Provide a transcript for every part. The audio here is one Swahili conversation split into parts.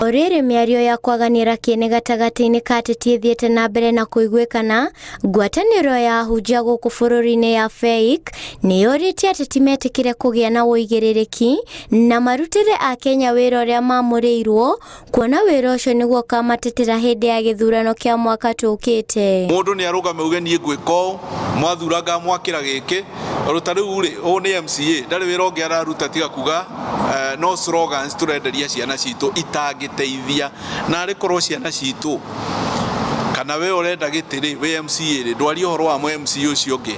Orere mĩario ya kwaganĩra kĩene gatagati-inĩ ka ateti ĩthiĩte na mbere na kũiguĩkana, ngwatanĩro ya ahunjia gũkũ bũrũri-inĩ ya FEICCK nĩyũrĩtie ateti metĩkĩre kũgĩa na ũigĩrĩrĩki na marutĩre a Kenya wĩra ũrĩa mamũrĩirwo, kuona wĩra ũcio nĩguo kamatetera hĩndĩ ya gĩthurano kĩa mwaka tũkĩte. Mũndũ nĩ arũgame uge niĩ ngwĩka ũũ, mwathuranga mwakĩra gĩkĩ, ruta rĩu rĩ, ũũ nĩ MCA, ndarĩ wĩra ũngĩ araruta tiga kuga no slogans tũrenderia ciana citũ itangĩteithia, na arĩ korwo ciana citũ kana we ũrenda gĩtĩ we MCA rĩ, ndwari ũhoro wa MCA ũcio ũngĩ,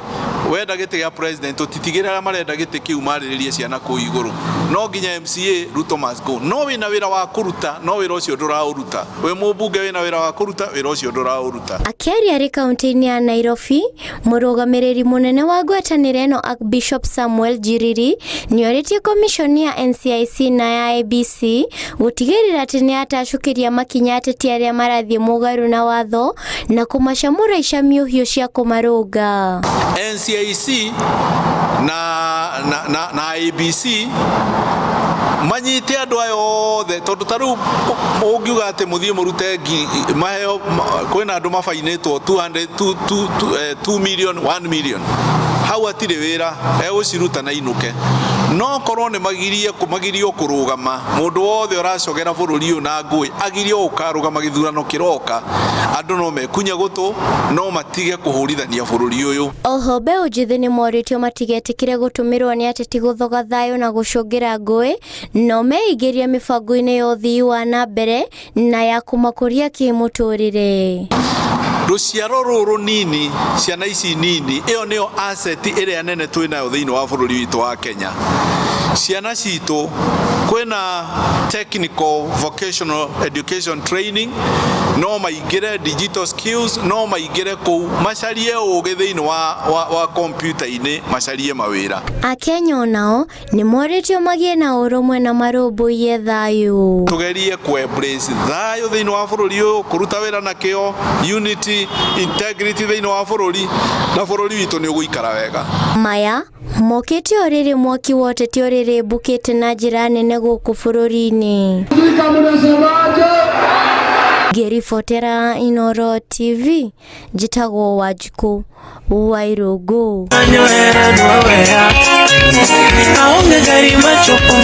wenda gĩtĩ gĩa president ũtitigĩrĩra arĩa marenda gĩtĩ kĩu marĩrĩrie ciana kũu igũrũ, no nginya MCA Ruto must go. No wĩna wĩra wa kũruta, no wĩra ũcio ndũraũruta, we mũmbunge wĩna wĩra wa kũruta, wĩra ũcio ndũraũruta. Akĩaria arĩ kaunti-inĩ ya Nairobi, mũrũgamĩrĩri mũnene wa ngwatanĩro ĩno Archbishop Samuel Njiriri nĩorĩtie komishoni ya NCIC na ya ABC gũtigĩrĩra atĩ nĩyatacũkĩria makinya ateti arĩa marathiĩ mũgarũ na watho na kũmacamũra icamio hiũ cia kũmarũnga. NCIC na ABC manyite andũ aya othe, tondũ ta rĩu ũngiuga atĩ mũthiĩ mũrute maheo, kwĩna andũ mabainĩtwo 2 million 1 million, hau atirĩ wĩra egũciruta na inũke. No korwo nĩ magirio kũrũgama, mũndũ wothe ũracogera bũrũri ũyũ na ngũĩ agirio ũkarũgama gĩthurano kĩroka, andũ no mekunye gũtũ, no matige kũhũrithania bũrũri ũyũ. Oho mbeũ njĩthĩ nĩmoritio matigetĩkĩre gũtũmĩrwo nĩ ateti gũthoga thayũ na gũcũngĩra ngũĩ, no meingĩrie mĩbango-inĩ ya ũthii wa na mbere na ya kũmakũria kĩmũtũrĩre. Rũciaro rũrũ nini, ciana ici nini, ĩyo nĩyo asset ĩrĩa nene twĩnayo thĩinĩ wa bũrũri witũ wa Kenya. Ciana citũ kwĩna technical vocational education training, no maingĩre digital skills, no maingĩre kũu macarie ũgĩ thĩinĩ wa kompiuta-inĩ, macarie mawĩra. Akenya onao nĩmoritio magĩe na ũrũmwe na marũmbũiye thayũ. Tũgerie kũ-embrace thayũ thĩinĩ wa bũrũri ũyũ, kũruta wĩra na kĩo, unity, integrity thĩinĩ wa bũrũri, na bũrũri witũ nĩ ũgũikara wega. Maya mokĩte orĩrĩ mwaki wa ũteti orĩrĩ mbũkĩte na njĩra nene gũkũ bũrũri-inĩ. Ngĩribotera Inooro TV, njĩtagwo Wanjikũ wa Irũngũ.